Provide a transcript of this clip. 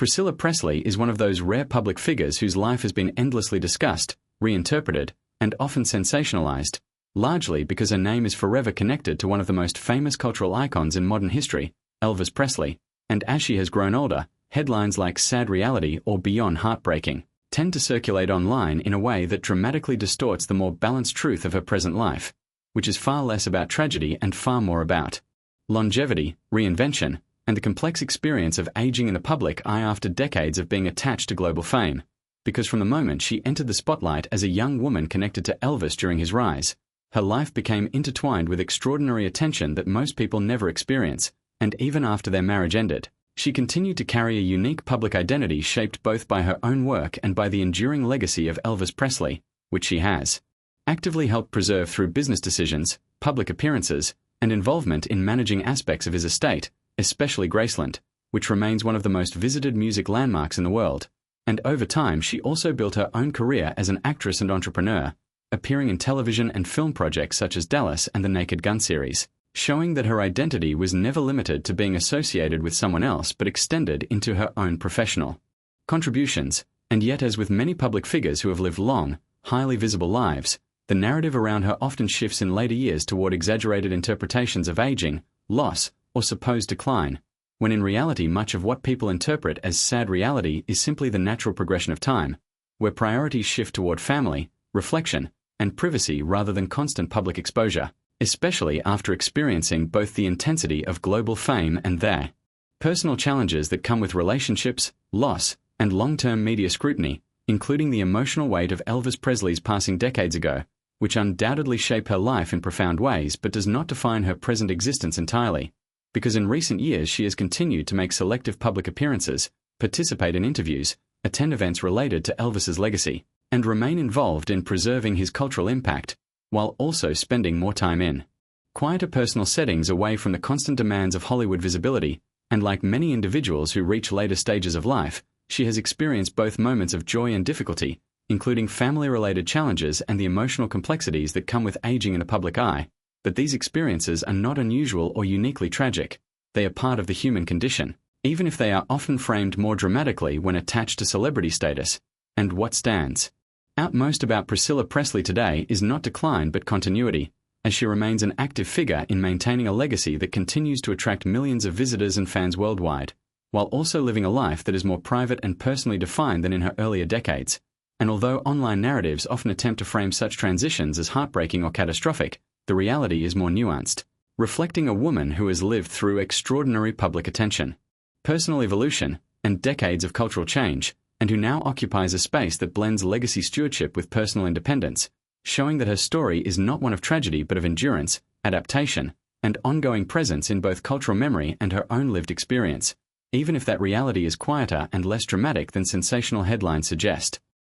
Priscilla Presley is one of those rare public figures whose life has been endlessly discussed, reinterpreted, and often sensationalized, largely because her name is forever connected to one of the most famous cultural icons in modern history, Elvis Presley, and as she has grown older, headlines like "sad reality" or "beyond heartbreaking" tend to circulate online in a way that dramatically distorts the more balanced truth of her present life, which is far less about tragedy and far more about longevity, reinvention, and the complex experience of aging in the public eye after decades of being attached to global fame. Because from the moment she entered the spotlight as a young woman connected to Elvis during his rise, her life became intertwined with extraordinary attention that most people never experience, and even after their marriage ended, she continued to carry a unique public identity shaped both by her own work and by the enduring legacy of Elvis Presley, which she has actively helped preserve through business decisions, public appearances, and involvement in managing aspects of his estate, especially Graceland, which remains one of the most visited music landmarks in the world. And over time she also built her own career as an actress and entrepreneur, appearing in television and film projects such as Dallas and the Naked Gun series, showing that her identity was never limited to being associated with someone else but extended into her own professional contributions. And yet, as with many public figures who have lived long, highly visible lives, the narrative around her often shifts in later years toward exaggerated interpretations of aging, loss, or supposed decline, when in reality much of what people interpret as sad reality is simply the natural progression of time, where priorities shift toward family, reflection, and privacy rather than constant public exposure, especially after experiencing both the intensity of global fame and their personal challenges that come with relationships, loss, and long-term media scrutiny, including the emotional weight of Elvis Presley's passing decades ago, which undoubtedly shape her life in profound ways but does not define her present existence entirely. Because in recent years she has continued to make selective public appearances, participate in interviews, attend events related to Elvis's legacy, and remain involved in preserving his cultural impact, while also spending more time in quieter personal settings away from the constant demands of Hollywood visibility. And like many individuals who reach later stages of life, she has experienced both moments of joy and difficulty, including family-related challenges and the emotional complexities that come with aging in the public eye. But these experiences are not unusual or uniquely tragic. They are part of the human condition, even if they are often framed more dramatically when attached to celebrity status. And what stands out most about Priscilla Presley today is not decline but continuity, as she remains an active figure in maintaining a legacy that continues to attract millions of visitors and fans worldwide, while also living a life that is more private and personally defined than in her earlier decades. And although online narratives often attempt to frame such transitions as heartbreaking or catastrophic, the reality is more nuanced, reflecting a woman who has lived through extraordinary public attention, personal evolution, and decades of cultural change, and who now occupies a space that blends legacy stewardship with personal independence, showing that her story is not one of tragedy but of endurance, adaptation, and ongoing presence in both cultural memory and her own lived experience, even if that reality is quieter and less dramatic than sensational headlines suggest.